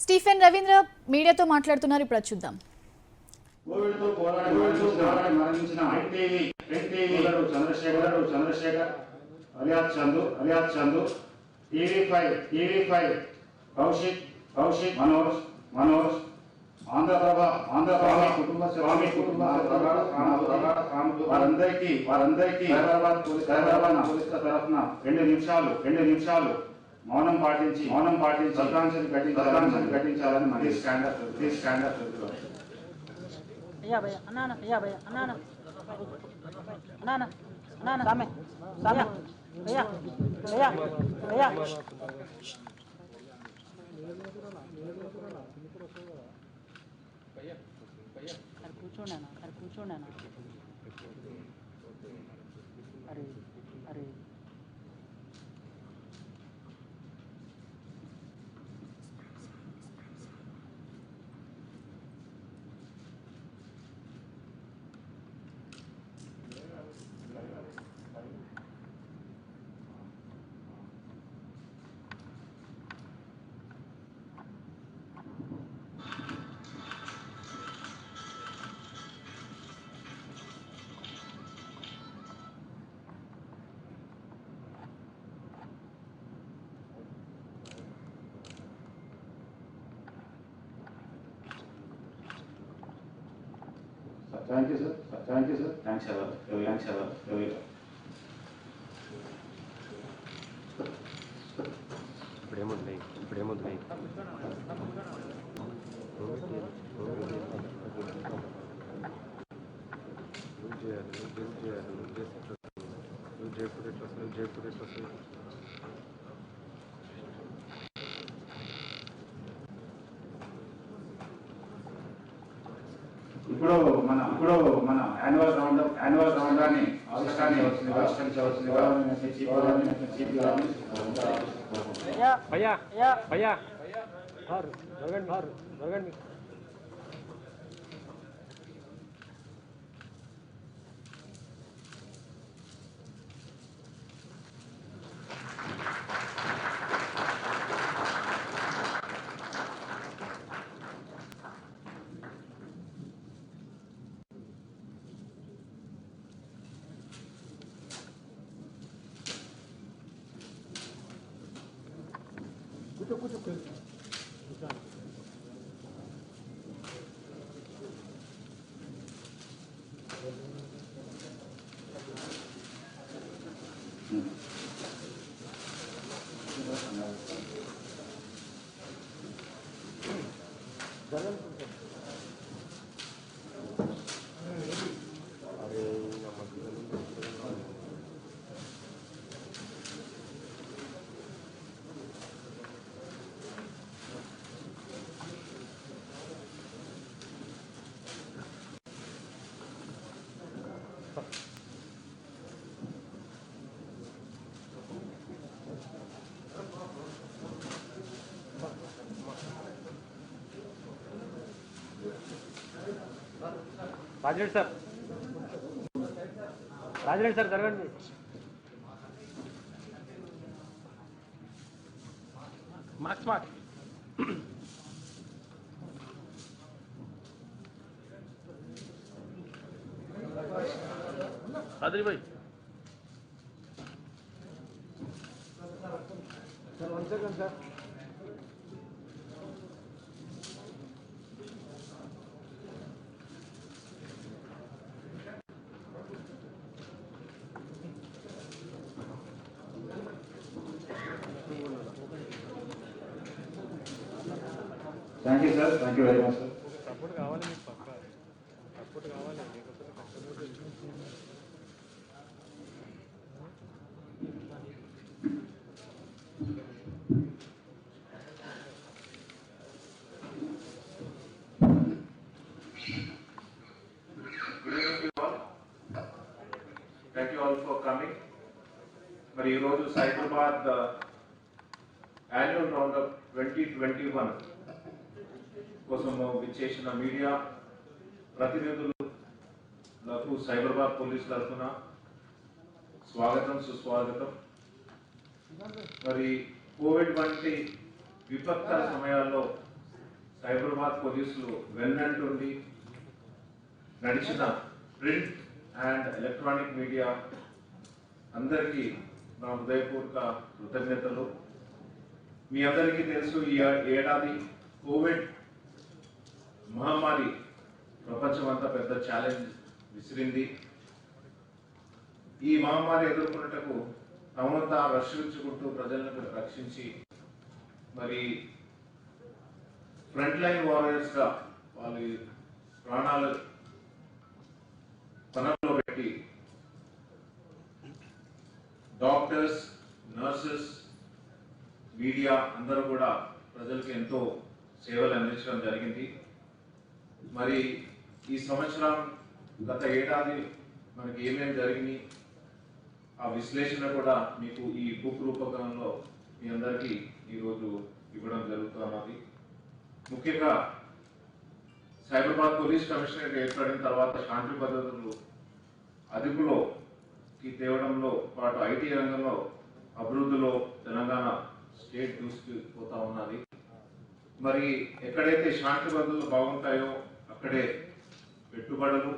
Stephen Ravindra మీడియాతో మాట్లాడుతున్నారు. ఇప్పుడు చూద్దాం. కోవిడ్తో పోరాడి మరణించిన చంద్రశేఖర్ అలియాస్ చందు టీవీ5 కౌశిక్ మనోజ్ ఆంధ్రప్రభ కుటుంబ వారందరికీ హైదరాబాద్ పోలీసుల తరఫున 2 నిమిషాలు మౌనం పాటించి శ్రద్ధాంజలి ఘటించాలని మరి స్టాండ్ అప్ भैया भैया अन्ना भैया भैया अन्ना सामे सामे भैया भैया भैया కూర్చోండి అన్న అరే అరే Thank you, sir. Thanks a lot. ఇప్పుడేముంది జైపూర్ ఇప్పుడు మన యాన్యువల్ రౌండ్ అని ఆవిష్కరించవలసిందిగా भैया भैया జరగండి కూర్చో రాజరెడ్డి సార్ జరగండి. మార్క్స్ రాజరీ భాయ్ sir 1 second sir. Thank you sir. Thank you very much sir. Support కావాలి మీకు, పక్క సపోర్ట్ కావాలి. లేకపోతే కష్టపడి Thank you all for coming. మరి ఈరోజు సైబరాబాద్ యాన్యువల్ రౌండప్ 2021 కోసం విచ్చేసిన మీడియా ప్రతినిధులకు సైబరాబాద్ పోలీస్ తరఫున స్వాగతం సుస్వాగతం. మరి కోవిడ్ వంటి విపత్కర సమయాల్లో సైబరాబాద్ పోలీసులు వెన్నంటుండి నడిచిన ప్రింట్ అండ్ ఎలక్ట్రానిక్ మీడియా అందరికీ నా హృదయపూర్వక కృతజ్ఞతలు. మీ అందరికీ తెలుసు, ఈ ఏడాది కోవిడ్ మహమ్మారి ప్రపంచమంతా పెద్ద ఛాలెంజ్ విసిరింది. ఈ మహమ్మారి ఎదుర్కొన్నటకు తమనంతా రక్షించుకుంటూ ప్రజలను రక్షించి మరి ఫ్రంట్ లైన్ వారియర్స్ గా వాళ్ళ ప్రాణాలు పనుల్లో పెట్టి డాక్టర్స్, నర్సెస్, మీడియా అందరూ కూడా ప్రజలకు ఎంతో సేవలు అందించడం జరిగింది. మరి ఈ సంవత్సరం గత ఏడాది మనకి ఏమేమి జరిగింది ఆ విశ్లేషణ కూడా మీకు ఈ బుక్ రూపకంలో మీ అందరికీ ఈరోజు ఇవ్వడం జరుగుతున్నది. ముఖ్యంగా సైబరాబాద్ పోలీస్ కమిషనరేట్ ఏర్పడిన తర్వాత శాంతి భద్రతలు అదుపులోకి తేవడంలో పాటు ఐటీ రంగంలో అభివృద్ధిలో తెలంగాణ స్టేట్ దూసుకుపోతా ఉన్నది. మరి ఎక్కడైతే శాంతి భద్రతలు బాగుంటాయో అక్కడే పెట్టుబడులు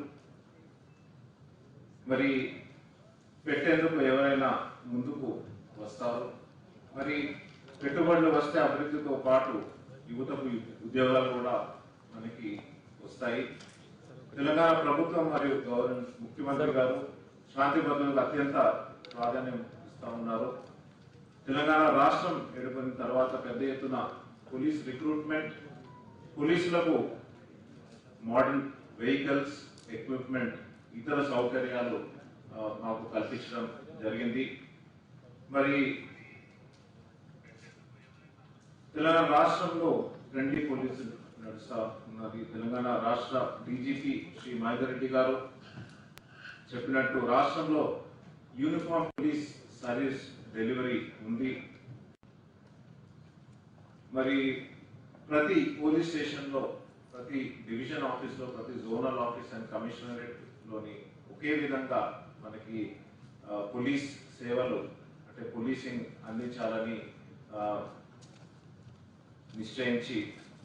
మరి పెట్టేందుకు ఎవరైనా ముందుకు వస్తారు. మరి పెట్టుబడులు వస్తే అభివృద్ధితో పాటు యువతకు ఉద్యోగాలు కూడా మనకి వస్తాయి. తెలంగాణ ప్రభుత్వం మరియు ముఖ్యమంత్రి గారు శాంతి భద్రతలకు అత్యంత ప్రాధాన్యం ఇస్తా ఉన్నారు. తెలంగాణ రాష్ట్రం ఏర్పడిన తర్వాత పెద్ద ఎత్తున పోలీస్ రిక్రూట్మెంట్, పోలీసులకు మోడర్న్ వెహికల్స్, ఎక్విప్మెంట్, ఇతర సౌకర్యాలు మాకు కల్పించడం జరిగింది. మరి తెలంగాణ రాష్ట్రంలో ట్రెండీ పోలీసు నడుస్తా ఉన్నది. తెలంగాణ రాష్ట్ర డీజీపీ శ్రీ మహేందర్ రెడ్డి గారు చెప్పినట్టు రాష్ట్రంలో యూనిఫామ్ పోలీస్ సర్వీస్ డెలివరీ ఉంది. మరి ప్రతి పోలీస్ స్టేషన్ లో, ప్రతి డివిజన్ ఆఫీస్ లో, ప్రతి జోనల్ ఆఫీస్ అండ్ కమిషనరేట్ లోని ఒకే విధంగా మనకి పోలీస్ సేవలు అంటే పోలీసింగ్ అందించాలని నిశ్చయించి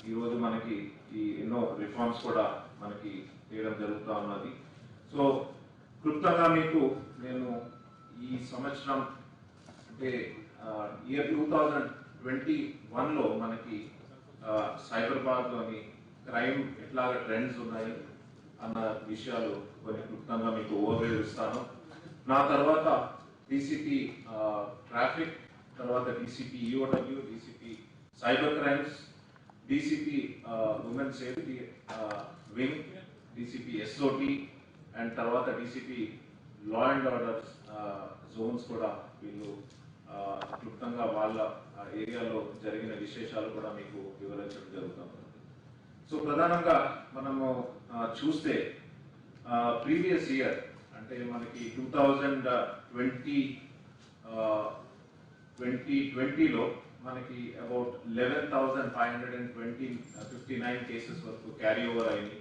ఈరోజు మనకి ఈ ఎన్నో రిఫార్మ్స్ కూడా మనకి చేయడం జరుగుతూ ఉన్నది. సో క్లుప్తంగా మీకు నేను ఈ సంవత్సరం అంటే ఇయర్ 2021లో మనకి సైబరాబాద్ లోని క్రైమ్ ఎట్లాగా ట్రెండ్స్ ఉన్నాయి అన్న విషయాలు కొన్ని క్లుప్తంగా మీకు ఓవర్వ్యూ ఇస్తాను. నా తర్వాత డీసీపీ ట్రాఫిక్, తర్వాత DCP EOW, DCP cyber crimes, DCP women safety wing, DCP SOT and తర్వాత DCP law and order zones కూడా వీళ్ళు క్లుప్తంగా వాళ్ళ ఏరియాలో జరిగిన విశేషాలు కూడా మీకు వివరించడం జరుగుతుంది. సో ప్రధానంగా మనము చూస్తే ప్రీవియస్ ఇయర్ అంటే మనకి 2020లో మనకి అబౌట్ 11,559 కేసెస్ వరకు క్యారీ ఓవర్ అయింది.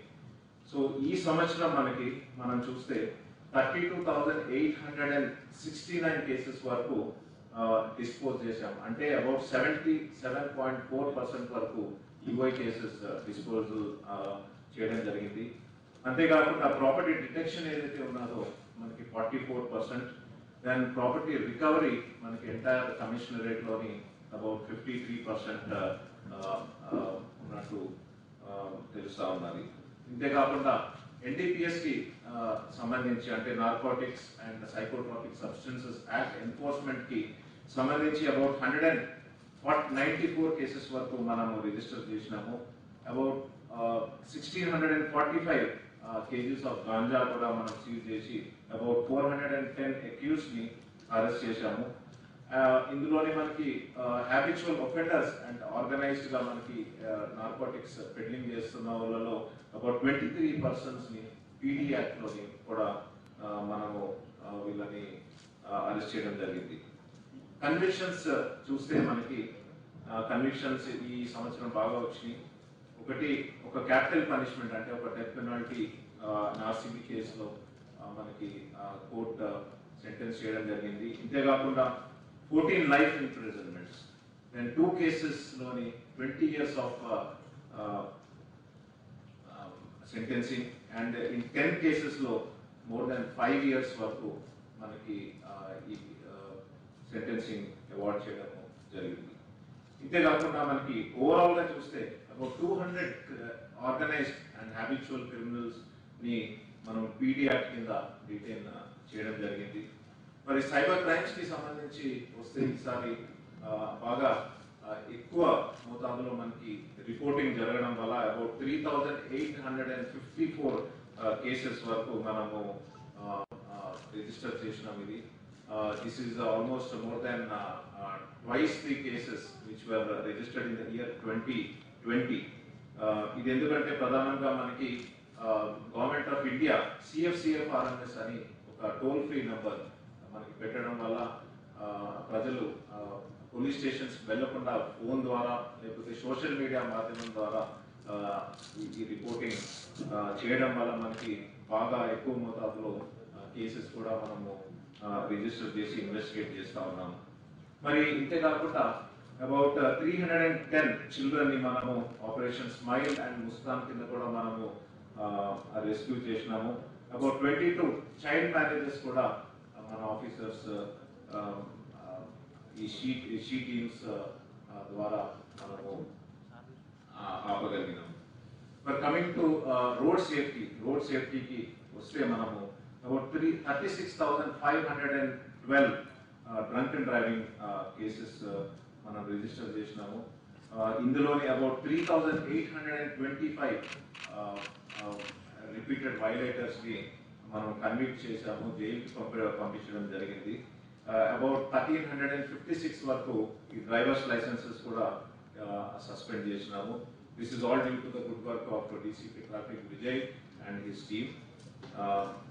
సో ఈ సంవత్సరం మనం చూస్తే 32,869 కేసెస్ వరకు డిస్పోజ్ చేశాం. అంటే అబౌట్ 77.4% వరకు యూఐ కేసెస్ డిస్పోజల్ చేయడం జరిగింది. అంతేకాకుండా ప్రాపర్టీ డిటెక్షన్ ఏదైతే ఉన్నదో మనకి 44%, దెన్ ప్రాపర్టీ రికవరీ మనకి ఎంటైర్ కమిషనరేట్ లోని అబౌట్ 53% ఉన్నట్టు తెలుస్తా ఉన్నది. ఇంతేకాకుండా ఎన్డీపీఎస్ కి సంబంధించి అంటే narcotics and psychotropic substances act enforcement కి సంబంధించి అబౌట్ 194 కేసెస్ వరకు మనము రిజిస్టర్ చేసినాము. అబౌట్ 1645 కేజీస్ ఆఫ్ గాంజా కూడా మనం సీజ్ చేసి అబౌట్ 410 అక్యూజ్డ్ ని అరెస్ట్ చేశాము. ఇందులోని మనకి హ్యాబిచువల్ ఒఫెండర్స్ అండ్ ఆర్గనైజ్డ్ గా మనకి నార్కోటిక్స్ పెడ్లింగ్ చేస్తున్న వాళ్ళలో అబౌట్ 23 పర్సన్స్ ని పీడీ యాక్ట్ లోని కూడా మనము వీళ్ళని అరెస్ట్ చేయడం జరిగింది. కన్విక్షన్స్ చూస్తే మనకి కన్విక్షన్స్ ఈ సంవత్సరం బాగా వచ్చినాయి. ఒక క్యాపిటల్ పనిష్మెంట్ అంటే ఒక డెత్ పెనాల్టీ నార్సీబీ కేసులో మనకి కోర్ట్ సెంటెన్స్ చేయడం జరిగింది. ఇంతేకాకుండా 14 లైఫ్ ఇంప్రిజన్మెంట్స్, దెన్ 2 కేసెస్ లోని 20 years of sentencing and in 10 కేసెస్లో మోర్ దెన్ 5 years వరకు మనకి ఈ సెంటెన్సింగ్ అవార్డ్ చేయడం జరిగింది. ఇంతే కాకుండా మనకి ఓవరాల్గా చూస్తే about 200 organised and habitual criminals ని మనం పీడీ యాక్ట్ కింద డిటైన్ చేయడం జరిగింది. మరి సైబర్ క్రైమ్స్ కి సంబంధించి వస్తే ఈసారి బాగా ఎక్కువ మోతాదులో మనకి రిపోర్టింగ్ జరగడం వల్ల అబౌట్ 3,854 కేసెస్ వరకు మనము రిజిస్టర్ చేసినాం. ఇది this is almost more than twice the cases which were registered in the year 2020. ఇది ఎందుకంటే ప్రధానంగా మనకి గవర్నమెంట్ ఆఫ్ ఇండియా CFCFRMS అని ఒక టోల్ ఫ్రీ నంబర్ మనకి పెట్టడం వల్ల ప్రజలు పోలీస్ స్టేషన్స్ వెళ్లకుండా ఫోన్ ద్వారా లేకపోతే సోషల్ మీడియా మాధ్యమం ద్వారా ఈ రిపోర్టింగ్ చేయడం వల్ల మనకి బాగా ఎక్కువ మోతాదులో కేసెస్ కూడా మనము రిజిస్టర్ చేసి ఇన్వెస్టిగేట్ చేస్తా ఉన్నాము. మరి ఇంతే కాకుండా అబౌట్ 310 చిల్డ్రన్ ని మనము ఆపరేషన్ స్మైల్ అండ్ ముస్కాన్ కింద కూడా మనము రెస్క్యూ చేసినాము. అబౌట్ 22 చైల్డ్ మ్యారేజెస్ కూడా మన ఆఫీసర్స్ ఈ షీ టీమ్స్ ద్వారా మనము ఆపగలిగినాము. బట్ కమింగ్ టు రోడ్ సేఫ్టీకి వస్తే మనము about 36,512 drunk and driving cases మనం రిజిస్టర్ చేసినాము. ఇందులోని అబౌట్ 3,825 రిపీటెడ్ వైలేటర్స్ ని మనం కన్విక్ట్ చేశాము, జైలుకి పంపించడం జరిగింది. అబౌట్ 1,356 వరకు ఈ డ్రైవర్స్ లైసెన్సెస్ కూడా సస్పెండ్ చేసినాము. This is all due to the good work of DCP traffic Vijay and his team.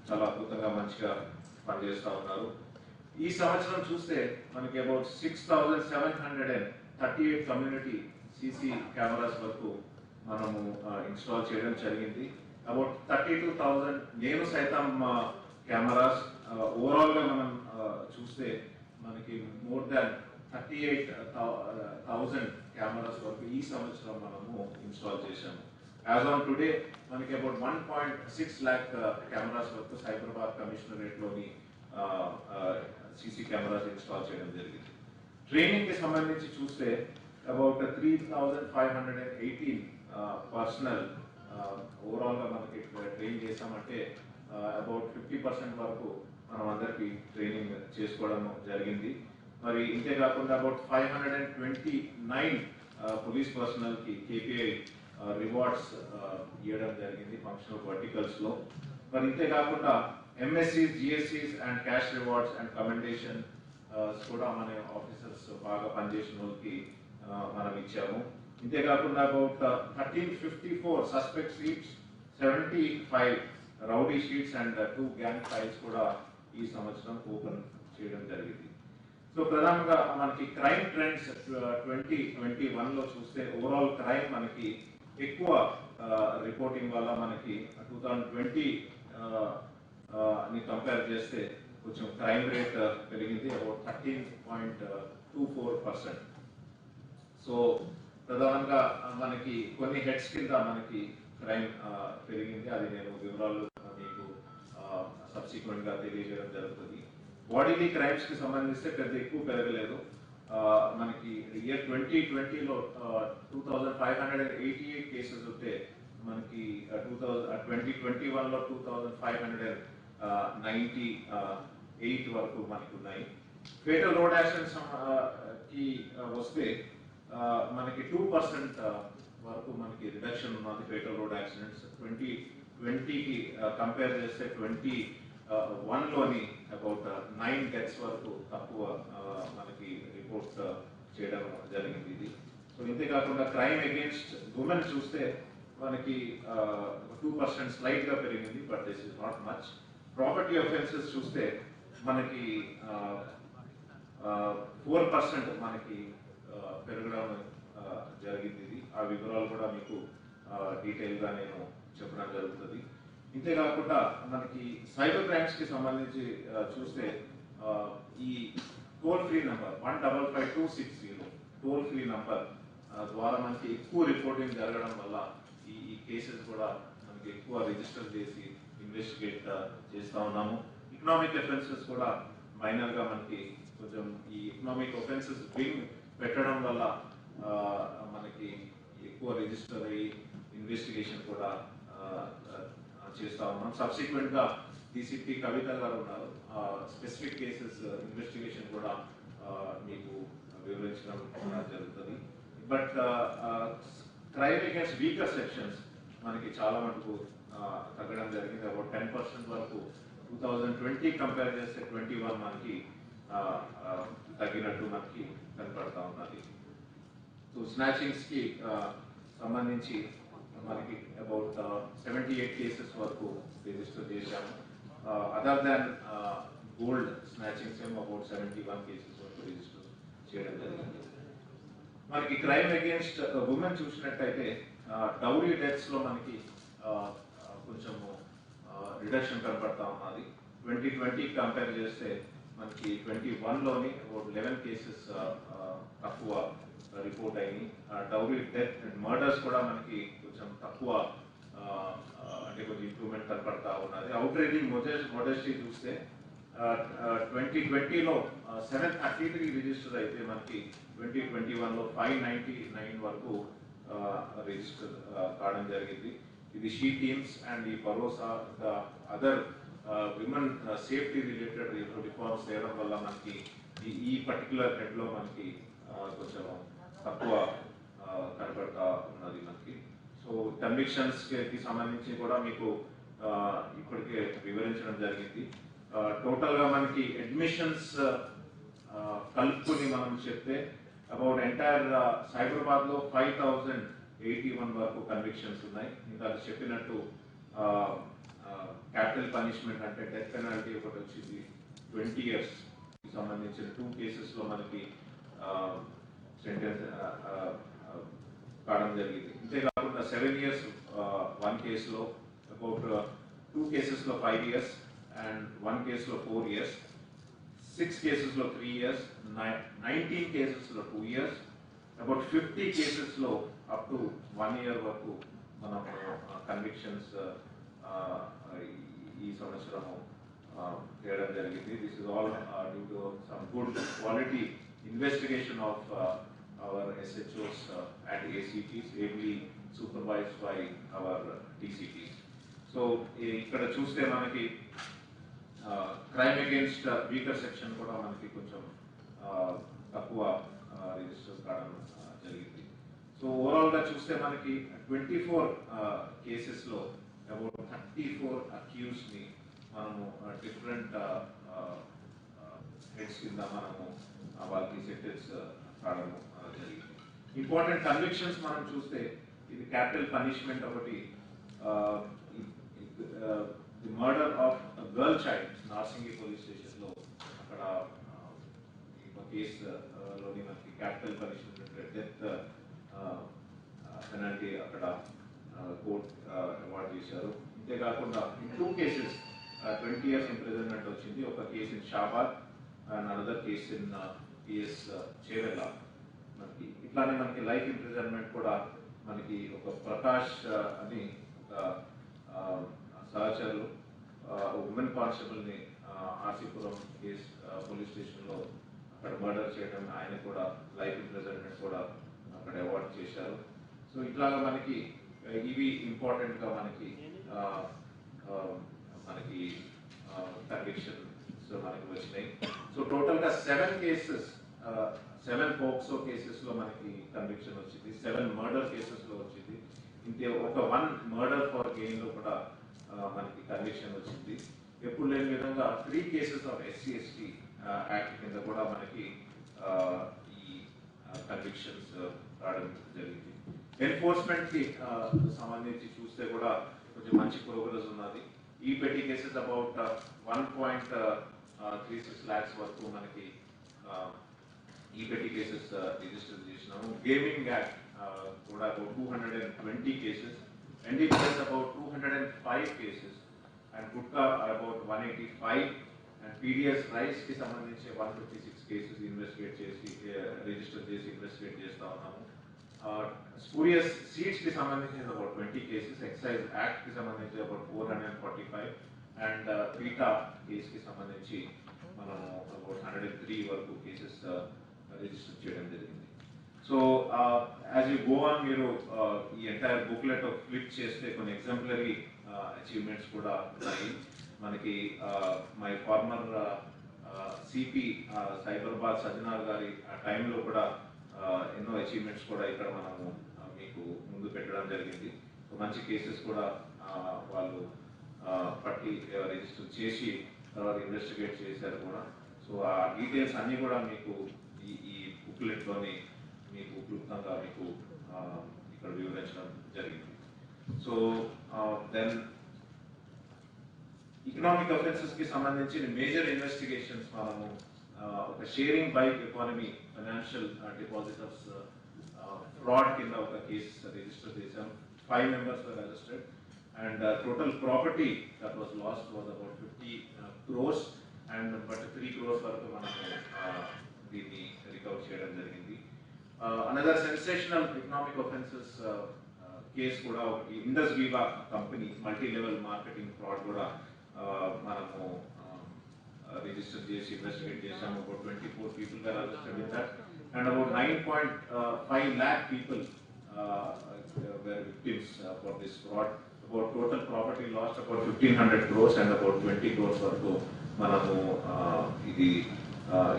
చాలా అద్భుతంగా మంచిగా పనిచేస్తా ఉన్నారు. ఈ సంవత్సరం చూస్తే మనకి అబౌట్ 6,738 కమ్యూనిటీ సీసీ కెమెరాస్ వరకు మనము ఇన్స్టాల్ చేయడం జరిగింది. అబౌట్ 32,000 నేను సైతం కెమెరాస్ ఓవరాల్ గా మనం చూస్తే మనకి మోర్ దాన్ 38,000 కెమెరాస్ వరకు ఈ సంవత్సరం మనము ఇన్స్టాల్ చేశాము. యాజ్ ఆన్ టుడే మనకి అబౌట్ 1.6 lakh కెమెరాస్ వరకు సైబరాబాద్ కమిషనరేట్ లోని సీసీ కెమెరాస్ ఇన్స్టాల్ చేయడం జరిగింది. ట్రైనింగ్ కి సంబంధించి చూస్తే అబౌట్ 3,518 పర్సనల్ ఓవరాల్ గా మనకి ట్రైన్ చేసామంటే అబౌట్ 50% వరకు మనం అందరికి ట్రైనింగ్ చేసుకోవడం జరిగింది. మరి ఇంతే కాకుండా అబౌట్ 529 పోలీస్ పర్సనల్ కి KPI రివార్డ్స్ ఇవ్వడం జరిగింది ఫంక్షనల్ వర్టికల్స్ లో. మరి ఇంతే కాకుండా MSCs, GSCs and cash rewards and commendation కూడా మన ఆఫీసర్స్ బాగా పనిచేసిన వాళ్ళకి మనం ఇచ్చాము. ఇంతే కాకుండా about 1354 suspect sheets, 75 rowdy sheets and 2 gang files కూడా ఈ సంవత్సరం ఓపెన్ చేయడం జరిగింది. సో ప్రధానంగా మనకి క్రైమ్ ట్రెండ్స్ 2021 లో చూస్తే ఓవరాల్ క్రైమ్ మనకి ఎక్కువ రిపోర్టింగ్ వల్ల మనకి 2020 ని కంపేర్ చేస్తే కొంచెం క్రైమ్ రేట్ పెరిగింది అబౌట్ 13.24%. సో ప్రధానంగా మనకి కొన్ని హెడ్స్ కింద మనకి క్రైమ్ పెరిగింది. అది నేను వివరాలు మీకు సబ్సిక్వెంట్ గా తెలియజేయడం జరుగుతుంది. బాడీలీ క్రైమ్స్ కి సంబంధిస్తే పెద్ద ఎక్కువ పెరగలేదు. మనకి ఇయర్ 2020లో 2,588 కేసెస్ ఉంటే మనకి 2021లో 2,598 వరకు మనకి ఉన్నాయి. ఫేటల్ రోడ్ యాక్సిడెంట్స్ కి వస్తే మనకి 2% వరకు మనకి రిడక్షన్ ఉన్నది ఫేటల్ రోడ్ యాక్సిడెంట్స్. 2020కి కంపేర్ చేస్తే 21లోని అబౌట్ 9 డెత్స్ వరకు తక్కువ మనకి రిపోర్ట్ చేయడం జరిగింది ఇది. సో ఇంతే కాకుండా క్రైమ్ అగేన్స్ట్ ఉమెన్ చూస్తే మనకి 2% స్లైట్ గా పెరిగింది, but this is not much. Property offences చూస్తే మనకి 4% మనకి పెరగడం జరిగింది ఇది. ఆ వివరాలు కూడా మీకు డీటెయిల్ గా నేను చెప్పడం జరుగుతుంది. ఇంతేకాకుండా మనకి సైబర్ క్రైమ్స్ కి సంబంధించి చూస్తే ఈ toll free number 155260 toll free number ద్వారా మనకి ఎక్కువ రిపోర్టింగ్ జరగడం వల్ల ఈ కేసెస్ కూడా మనకి ఎక్కువ రిజిస్టర్ చేసి ఇన్వెస్టిగేట్ చేస్తూ ఉన్నాము. ఎకనామిక్ అఫెన్సెస్ కూడా మైనర్గా మనకి కొంచెం ఈ ఎకనామిక్ అఫెన్సెస్ వింగ్ పెట్టడం వల్ల మనకి ఎక్కువ రిజిస్టర్ అయ్యి ఇన్వెస్టిగేషన్ కూడా చేస్తూ ఉన్నాం. సబ్సిక్వెంట్గా DCP కవిత గారు ఉన్నారు, స్పెసిఫిక్ కేసెస్ ఇన్వెస్టిగేషన్ కూడా మీకు వివరించడం జరుగుతుంది. But crime against weaker sections మనకి చాలా మటుకు తగ్గడం జరిగింది. అబౌట్ 10% వరకు 2020 కంపేర్ చేస్తే 21 మనకి తగ్గినట్టు మనకి కనపడతా ఉన్నది. సో స్నాచింగ్స్ కి సంబంధించి మనకి అబౌట్ 78 కేసెస్ వరకు రిజిస్టర్ చేశాము. అదర్ దాన్ గోల్డ్ స్నాచింగ్స్ ఏమో అబౌట్ 71 కేసెస్ వరకు రిజిస్టర్ చేయడం జరిగింది. మనకి క్రైమ్ అగేన్స్ట్ ఉమెన్ చూసినట్టయితే డౌరీ డెత్స్ లో మనకి కొంచెం రిడక్షన్ కనపడతా ఉన్నది. 2020 కంపేర్ చేస్తే మనకి 21లోని అబౌట్ 11 కేసెస్ తక్కువ రిపోర్ట్ అయినాయి. డౌరీ డెత్ అండ్ మర్డర్స్ కూడా మనకి కొంచెం తక్కువ అంటే కొంచెం ఇంప్రూవ్మెంట్ కనపడతా ఉన్నది. అవుట్రేజింగ్ మోడెస్టీ చూస్తే 2020లో 733 రిజిస్టర్ అయితే మనకి 2021లో 599 వరకు రిజిస్టర్ కావడం జరిగింది. ఇది షీ టీమ్స్ అండ్ ఈ భరోసా other women safety related reforms చేయడం వల్ల మనకి ఈ పర్టికులర్ హెడ్ లో మనకి కొంచెం తక్కువ కనబడతా ఉన్నది మనకి. సో కన్విక్షన్స్ కి సంబంధించి కూడా మీకు ఇప్పటికే వివరించడం జరిగింది. టోటల్ గా మనకి అడ్మిషన్స్ కలుపుకొని మనం చెప్తే అబౌట్ ఎంటైర్ సైబరాబాద్ లో 5081 వరకు కన్విక్షన్స్ ఉన్నాయి. ఇంకా చెప్పినట్టు క్యాపిటల్ పనిష్మెంట్ అంటే డెత్ పెనాల్టీ ఒకటి వచ్చింది 20 years కి సంబంధించిన 2 కేసెస్ లో మనకి సెంటెన్స్ కావడం జరిగింది. అంతేకాకుండా 7 years 1 కేసులో, అబౌట్ 2 కేసెస్ లో 5 years అండ్ 1 కేసులో 4 years, 6 కేసెస్ లో 3 years, 19 కేసెస్ లో 2 years, అబౌట్ 50 కేసెస్ లో అప్ టు 1 year వరకు మనం కన్విక్షన్స్ ఈ సంవత్సరము చేయడం జరిగింది. This is all due to some good quality investigation of our SHOs and ACPs, ably supervised by our DCPs. So ఇక్కడ చూస్తే మనకి క్రైమ్ అగేన్స్ట్ వీకర్ సెక్షన్ కూడా మనకి కొంచెం తక్కువ రిజిస్టర్ కావడం జరిగింది. సో ఓవరాల్ గా చూస్తే మనకి 24 కేసెస్ లో అబౌట్ 34 అక్యూస్ ని మనము డిఫరెంట్ హెడ్స్ కింద మనము వాళ్ళకి సెంటెన్స్ కావడం జరిగింది. ఇంపార్టెంట్ కన్విక్షన్స్ మనం చూస్తే ఇది క్యాపిటల్ పనిష్మెంట్ ఒకటి, the murder of girl child Narsingi police station లో అక్కడ కేసు లోని మనకి క్యాపిటల్ పనిష్మెంట్ డెత్ పెనాల్టీ అక్కడ కోర్ట్ అవార్డ్ చేశారు. అంతేకాకుండా 2 కేసెస్ 20 years ఇంప్రిజన్మెంట్ వచ్చింది. ఒక case in Shabad and another case in PS Chevella. మనకి ఇట్లానే మనకి లైఫ్ ఇంప్రిజన్మెంట్ కూడా మనకి ఒక ప్రకాష్ అని ఒక సహచరులు ఉమెన్ కానిస్టేబుల్ ని ఆర్సీపురం కేసు పోలీస్ స్టేషన్ లో అక్కడ మర్డర్ చేయడం, ఆయన కూడా లైఫ్ ఇంప్రిజన్మెంట్ కూడా అక్కడ అవార్డ్ చేశారు. సో ఇట్లాగా మనకి ఇవి ఇంపార్టెంట్ గా మనకి కన్విక్షన్స్ మనకి వచ్చినాయి. సో టోటల్ గా 7 కేసెస్ 7 పోక్సో కేసెస్ లో మనకి కన్విక్షన్ వచ్చింది, 7 మర్డర్ కేసెస్ లో వచ్చింది. ఇంకే ఒక 1 మర్డర్ ఫర్ గెయిన్ లో కూడా మనకి కన్విక్షన్ వచ్చింది. ఎప్పుడు లేని విధంగా 3 కేసెస్ ఆఫ్ SC/ST యాక్ట్ కింద కూడా మనకి ఈ కన్విక్షన్స్ రావడం జరిగింది. ఎన్ఫోర్స్మెంట్ కి సంబంధించి చూస్తే కూడా కొంచెం మంచి ప్రోగ్రెస్ ఉన్నది. ఈ పెట్టి కేసెస్ అబౌట్ 1.36 lakhs వరకు మనకి ఈ పెట్టి కేసెస్ రిజిస్టర్ చేసినాము. గేమింగ్ యాక్ట్ కూడా about 220 cases, NDPS about 205 cases and gutka about 185 and PDS rice కి సంబంధించి 156 కేసెస్ ఇన్వెస్టిగేట్ చేసి రిజిస్టర్ చేసి ఇన్వెస్టిగేట్ చేస్తా ఉన్నాము. స్పూరియస్ సీట్స్ కి సంబంధించి అబౌట్ 20 కేసెస్, ఎక్సైజ్ యాక్ట్ కి సంబంధించి అబౌట్ 445 అండ్ పీటా కేసు కి సంబంధించి మనము అబౌట్ 103 వరకు కేసెస్ రిజిస్టర్ చేయడం జరిగింది. So as you go on మీరు ఈ ఎంటైర్ బుక్లెట్ ఫ్లిప్ చేస్తే కొన్ని ఎగ్జాంపులరీ అచీవ్మెంట్స్ కూడా ఉన్నాయి. మనకి my former CP Cyberabad Sajjanar గారి టైంలో కూడా ఎన్నో అచీవ్మెంట్స్ కూడా ఇక్కడ మనము మీకు ముందు పెట్టడం జరిగింది. మంచి కేసెస్ కూడా వాళ్ళు పట్టి రిజిస్టర్ చేసి తర్వాత ఇన్వెస్టిగేట్ చేశారు కూడా. సో ఆ డీటెయిల్స్ అన్నీ కూడా మీకు ఈ బుక్లెట్లోని మీకు క్లుప్తంగా మీకు ఇక్కడ వివరించడం జరిగింది. సో దెన్ ఎకనామిక్ అఫెన్సెస్ కి సంబంధించిన మేజర్ ఇన్వెస్టిగేషన్స్ మనము ఒక sharing bike economy financial depositors fraud కింద ఒక కేసు రిజిస్టర్ చేశాం. 5 members were arrested and total property that was lost was about 50 crores and but 3 crores వరకు మనము దీన్ని రికవర్ చేయడం జరిగింది. Another sensational economic offences case కూడా Indus Viva company multi level marketing fraud కూడా మనము రిజిస్టర్ చేసి ఇన్వెస్టిగేట్ చేసాము. About 24 people were arrested in that and about 9.5 lakh people were victims for this fraud. About total property lost about 1500 crores and about 20 crores వరకు మనము ఇది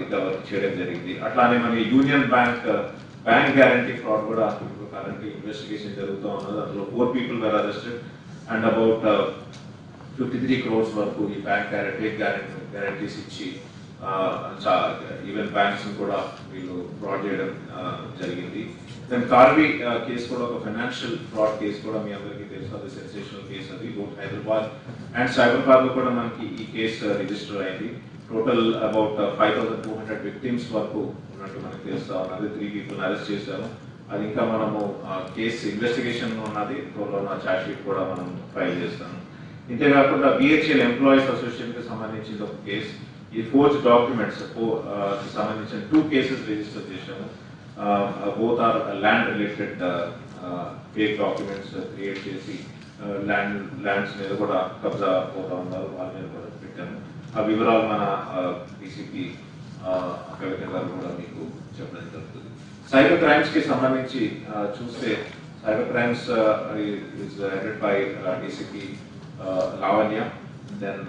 recover చేయడం జరిగింది. అట్లానే మన యూనియన్ బ్యాంక్ గ్యారంటీ ఫ్రాడ్ కూడా కరెంట్ ఇన్వెస్టిగేషన్ జరుగుతూ ఉన్నది. అందులో 4 people were arrested and about 53 crores వరకు ఈ బ్యాంక్ గ్యారంటీస్ ఇచ్చి ఈవెన్ బ్యాంక్స్ కూడా వీళ్ళు ఫ్రాడ్ చేయడం జరిగింది. దెన్ కార్వి కేసు కూడా ఒక ఫైనాన్షియల్ ఫ్రాడ్ కేసు కూడా మీ అందరికీ తెలుసు, అది సెన్సేషనల్ కేసు. అది బోత్ హైదరాబాద్ అండ్ సైబరాబాద్ లో కూడా మనకి ఈ కేసు రిజిస్టర్ అయింది. టోటల్ అబౌట్ 5200 విక్టిమ్స్ వరకు ఉన్నట్టు మనకు తెలుస్తా ఉన్నది. 3 people అరెస్ట్ చేశాము. అది ఇంకా మనము కేసు ఇన్వెస్టిగేషన్ ఉన్నది. త్వరలో నా ఛార్జ్ షీట్ కూడా మనం ఫైల్ చేస్తాము. ఇంతేకాకుండా బిహెచ్ఎల్ ఎంప్లాయీస్ అసోసియేషన్ కి సంబంధించిన ఒక కేసు, ఈ ఫోర్జ్ డాక్యుమెంట్స్ సంబంధించిన 2 cases రిజిస్టర్ చేశాము. Both are land related fake documents create చేసి ల్యాండ్స్ మీద కూడా కబ్జా పోతా ఉన్నారు, వాళ్ళ మీద కూడా పెట్టాము. ఆ వివరాలు మన డీసీపీ కవిత గారు కూడా మీకు చెప్పడం జరుగుతుంది. సైబర్ క్రైమ్స్ కి సంబంధించి చూస్తే cyber crimes is headed by DCP Lavanya. Then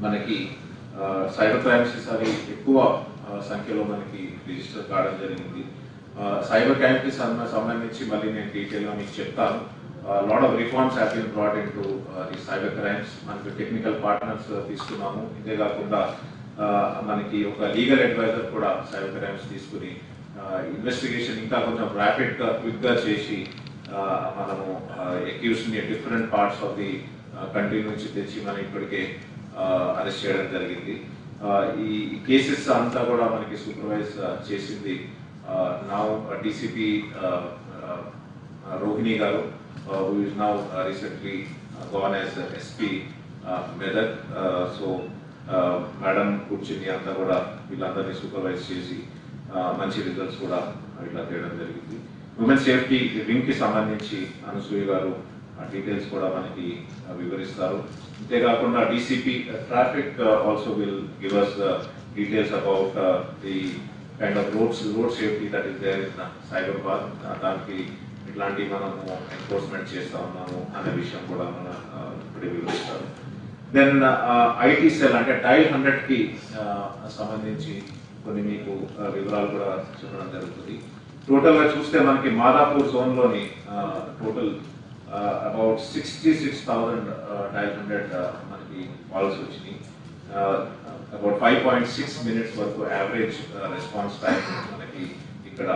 మనకి సైబర్ క్రైమ్స్ ఈసారి ఎక్కువ సంఖ్యలో మనకి రిజిస్టర్ కావడం జరిగింది. సైబర్ క్రైమ్ కి సంబంధించి మళ్ళీ నేను డీటెయిల్ గా మీకు చెప్తాను. Lot of reforms have been brought into the cyber crimes. మనకి టెక్నికల్ పార్ట్నర్స్ తీసుకున్నాము. ఇదే కాకుండా మనకి ఒక లీగల్ అడ్వైజర్ కూడా సైబర్ క్రైమ్స్ తీసుకుని ఇన్వెస్టిగేషన్ ఇంకా కొంచెం ర్యాపిడ్ గా క్విక్ గా చేసి మనము అక్యూజ్డ్ ని different parts of the country నుంచి తెచ్చి మనం ఇప్పటికే అరెస్ట్ చేయడం జరిగింది. ఈ కేసెస్ అంతా కూడా మనకి సూపర్వైజ్ చేసింది నౌ డీసీపీ రోహిణి గారు, who is now recently gone as SP Medak. So madam కూర్చుని అంతా కూడా వీళ్ళందరినీ సూపర్వైజ్ చేసి మంచి రిజల్ట్స్ కూడా ఇట్లా తేయడం జరిగింది. ఉమెన్ సేఫ్టీ వింగ్ కి సంబంధించి అనసూయ గారు డీటెయిల్స్ కూడా మనకి వివరిస్తారు. అంతేకాకుండా DCP traffic also will give us details about the kind of road safety that is there in Cyberpath. దానికి ఇట్లాంటి మనము ఎన్ఫోర్స్మెంట్ చేస్తా ఉన్నాము అనే విషయం కూడా మన ఇప్పుడు వివరిస్తారు. దెన్ ఐటీ సెల్ అంటే డైల్ 100 కి సంబంధించి కొన్ని మీకు వివరాలు కూడా చెప్పడం జరుగుతుంది. టోటల్ గా చూస్తే మనకి మాదాపూర్ జోన్ లోని టోటల్ అబౌట్ 66,000 డైల్ 100 మనకి కాల్స్ వచ్చినాయి. అబౌట్ 5.6 minutes వరకు యావరేజ్ రెస్పాన్స్ టైం మనకి ఇక్కడ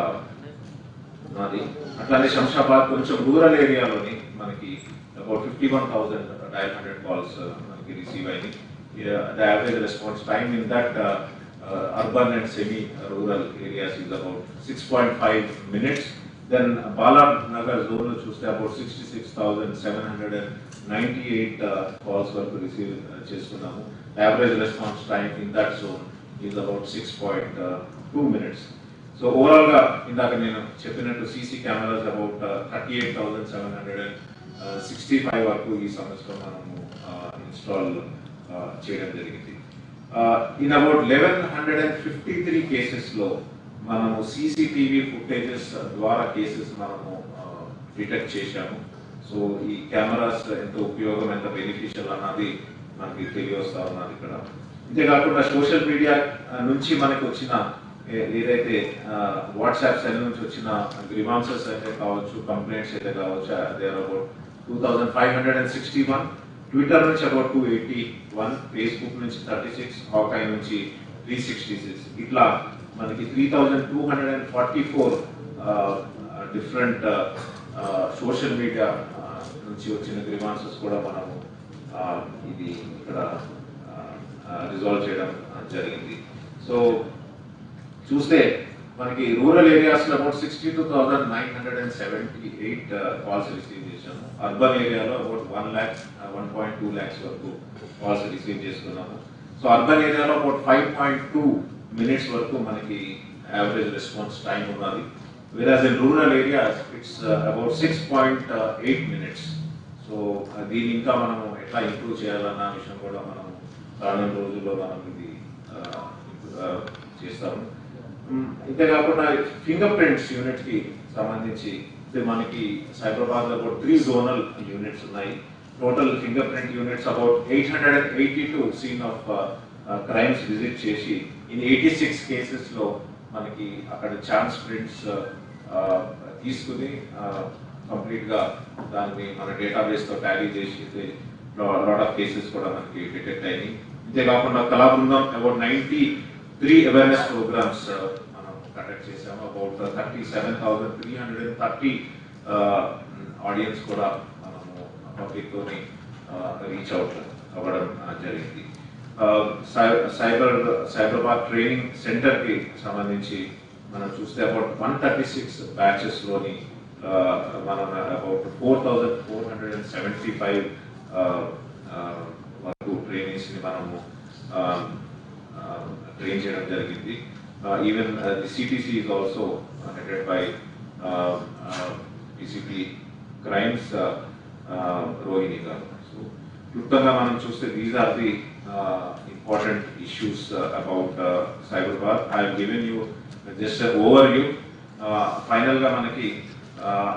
ఉన్నది. అట్లానే శంషాబాద్ కొంచెం రూరల్ ఏరియాలోని మనకి అబౌట్ 51,000 డైల్ 100 కాల్స్ మనకి రిసీవ్ అయినాయి. The average response time in that urban and semi rural areas is about 6.5 minutes. Then Balanagar zone లో చూస్తే అబౌట్ 66,798 కాల్స్ వరకు రిసీవ్ చేసుకున్నాము. Average response time in that zone is about 6.2 minutes. So overall గా ఇందాక నేను చెప్పినట్టు CC cameras about 38,765 వరకు ఈ సంవత్సరం మనము ఇన్స్టాల్ చేయడం జరిగింది. ఇన్ అబౌట్ 1153 కేసెస్ లో మనము సీసీటీవీ ఫుటేజెస్ ద్వారా కేసెస్ మనము డిటెక్ట్ చేశాము. సో ఈ కెమెరాస్ ఎంత ఉపయోగం, ఎంత బెనిఫిషియల్ అన్నది మనకి తెలియవస్తా ఉన్నది ఇక్కడ. ఇంతేకాకుండా సోషల్ మీడియా నుంచి మనకు వచ్చిన ఏదైతే వాట్సాప్ సెల్ నుంచి వచ్చిన గ్రీవాన్సెస్ అయితే కావచ్చు, కంప్లైంట్స్ అయితే కావచ్చు, దే ఆర్ అబౌట్ 2561, ట్విట్టర్ నుంచి అబౌట్ 281, ఫేస్బుక్ నుంచి 36, హాకాయ్ నుంచి 366, ఇట్లా మనకి 3244 డిఫరెంట్ సోషల్ మీడియా నుంచి వచ్చిన గ్రీవాన్సెస్ కూడా మనము ఇది ఇక్కడ రిజాల్వ్ చేయడం జరిగింది. సో చూస్తే మనకి రూరల్ ఏరియాస్ లో అబౌట్ 62,978 కాల్స్ రిసీవ్ చేశాము. అర్బన్ ఏరియాలో అబౌట్ 1.2 lakhs వరకు కాల్స్ రిసీవ్ చేసుకున్నాము. సో అర్బన్ ఏరియాలో అబౌట్ 5.2 minutes వరకు మనకి యావరేజ్ రెస్పాన్స్ టైం ఉన్నది. whereas in rural areas it's about 6.8 minutes. So దీని ఇంకా మనము ఎట్లా ఇంప్రూవ్ చేయాలన్న విషయం కూడా మనం రానున్న రోజుల్లో మనం ఇది చేస్తాము. ఇంతేకాకుండా ఫింగర్ ప్రింట్స్ యూనిట్ కి సంబంధించి మనకి సైబరాబాద్ లో అబౌట్ 3 జోనల్ యూనిట్స్ ఉన్నాయి. Total finger print units about 882 scene of crimes visit చేసి ఇన్ 86 కేసెస్ లో మనకి అక్కడ ఛాన్స్ ప్రింట్స్ తీసుకుని కంప్లీట్ గా దాన్ని మన డేటాబేస్ తో టాలీ చేసి లాట్ ఆఫ్ కేసెస్ కూడా మనకి డిటెక్ట్ అయినాయి. ఇంతేకాకుండా కళా బృందం అబౌట్ 93 అవేర్నెస్ ప్రోగ్రామ్స్ మనం కండక్ట్ చేసాము. అబౌట్ 37,330 ఆడియన్స్ కూడా మనము పబ్లిక్ తోని రీచ్ అవుట్ అవ్వడం జరిగింది. సైబరాబాద్ ట్రైనింగ్ సెంటర్ కి సంబంధించి మనం చూస్తే అబౌట్ 136 బ్యాచెస్ లోని మనం అబౌట్ 4,475 వరకు ట్రైనింగ్స్ ని మనము ట్రైన్ చేయడం జరిగింది. Even the CTC is also headed by DCP crimes Rohini గారు. సో క్లుప్తంగా మనం చూస్తే these are the important issues about Cyberbath. I have given you just an overview. Final ga manaki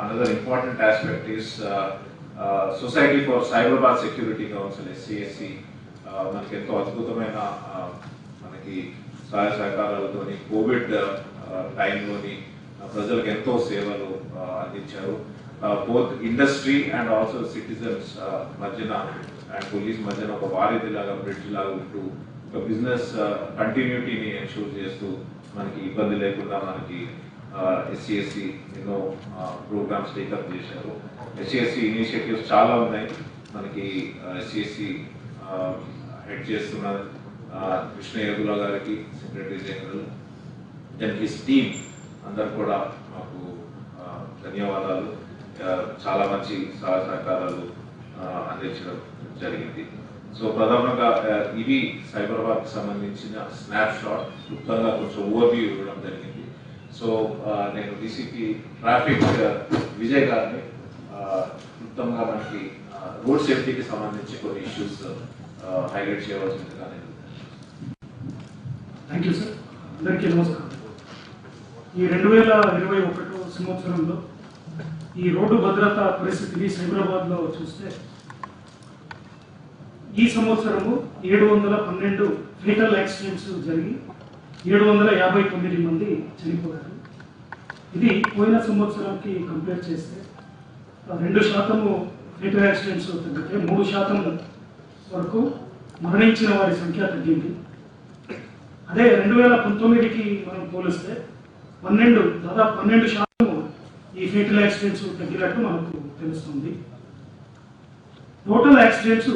another important aspect is Society for Cyberbath Security Council SCSC manaki ento adbhutamaina manaki sahaya sahakaratoni COVID time loni prajalaki ento sevalu andincharu. Both industry and also citizens madhyana and police మధ్యన ఒక వారిధి లాగా bridge లాగా ఉంటూ ఒక business కంటిన్యూటీని ensure చేస్తూ మనకి ఇబ్బంది లేకుండా మనకి ఎస్సీఎస్సి ఎన్నో ప్రోగ్రామ్స్ టేకప్ చేశారు. ఎస్సీఎస్సి ఇనిషియేటివ్స్ చాలా ఉన్నాయి. మనకి ఎస్సీఎస్సి హెడ్ చేస్తున్న కృష్ణ యదుల గారికి, secretary general, then his team అందరు కూడా మాకు ధన్యవాదాలు. చాలా మంచి సహకారాలు అందించడం జరిగింది. సో ప్రధానంగా ఇది సైబరాబాద్ సంబంధించిన స్నాప్ షాట్ క్లుప్తంగా కొంచెం ఓవర్వ్యూ ఇవ్వడం జరిగింది. సో నేను డిసిపి ట్రాఫిక్ విజయ్ గారిని క్లుప్తంగా మనకి రోడ్ సేఫ్టీకి సంబంధించి కొన్ని ఇష్యూస్ హైలైట్ చేయవలసిందిగా నేను. Thank you sir. అందరికీ నమస్కారం. ఈ 2021 సంవత్సరంలో ఈ రోడ్డు భద్రతా పరిస్థితిని సైబరాబాద్లో చూస్తే ఈ సంవత్సరము 712 ఫేటల్ యాక్సిడెంట్స్ జరిగి 759 మంది చనిపోయారు. ఇది పోయిన సంవత్సరానికి కంపేర్ చేస్తే 2% ఫేటల్ యాక్సిడెంట్స్ తగ్గితే 3% వరకు మరణించిన వారి సంఖ్య తగ్గింది. అదే 2019కి మనం పోలిస్తే దాదాపు 12% ఈ ఫేటల్ యాక్సిడెంట్స్ తగ్గినట్టు మనకు తెలుస్తుంది. టోటల్ యాక్సిడెంట్స్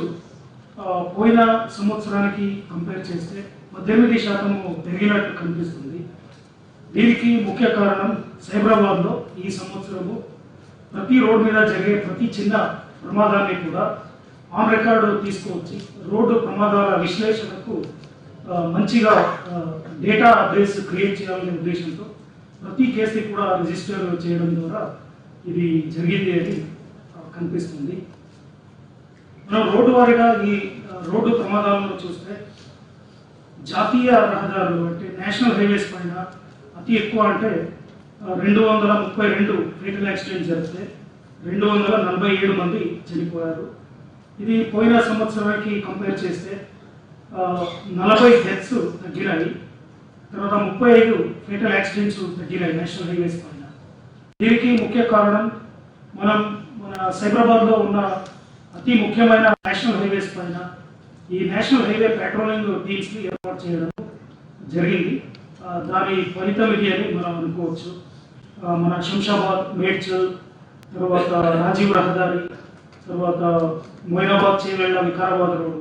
పోయిన సంవత్సరానికి కంపేర్ చేస్తే 18% పెరిగినట్టు కనిపిస్తుంది. దీనికి ముఖ్య కారణం సైబరాబాద్లో ఈ సంవత్సరము ప్రతి రోడ్డు మీద జరిగే ప్రతి చిన్న ప్రమాదాన్ని కూడా ఆన్ రికార్డు తీసుకువచ్చి రోడ్డు ప్రమాదాల విశ్లేషణకు మంచిగా డేటా బేస్ క్రియేట్ చేయాలనే ఉద్దేశంతో ప్రతి కేసుని కూడా రిజిస్టర్ చేయడం ద్వారా ఇది జరిగింది అని కనిపిస్తుంది. మనం రోడ్డు వారీగా ఈ రోడ్డు ప్రమాదాలను చూస్తే జాతీయ రహదారులు అంటే నేషనల్ హైవేస్ పైన అతి ఎక్కువ అంటే 232 ఫేటల్ యాక్సిడెంట్ జరిగితే 247 మంది చనిపోయారు. ఇది పోయిన సంవత్సరానికి కంపేర్ చేస్తే 40 డెత్స్ తగ్గినాయి. తర్వాత 35 ఫేటల్ యాక్సిడెంట్స్ తగ్గినాయి నేషనల్ హైవేస్ పైన. దీనికి ముఖ్య కారణం మన సైబరాబాద్లో ఉన్న అతి ముఖ్యమైన నేషనల్ హైవేస్ పైన ఈ నేషనల్ హైవే పెట్రోలింగ్ టీమ్స్ని ఏర్పాటు చేయడం జరిగింది. దాని ఫలితం ఇది అని మనం అనుకోవచ్చు. మన శంషాబాద్, మేడ్చల్, తర్వాత రాజీవ్ రహదారి, తర్వాత మొయినాబాద్, చేవెళ్ళ, వికారాబాద్ రోడ్డు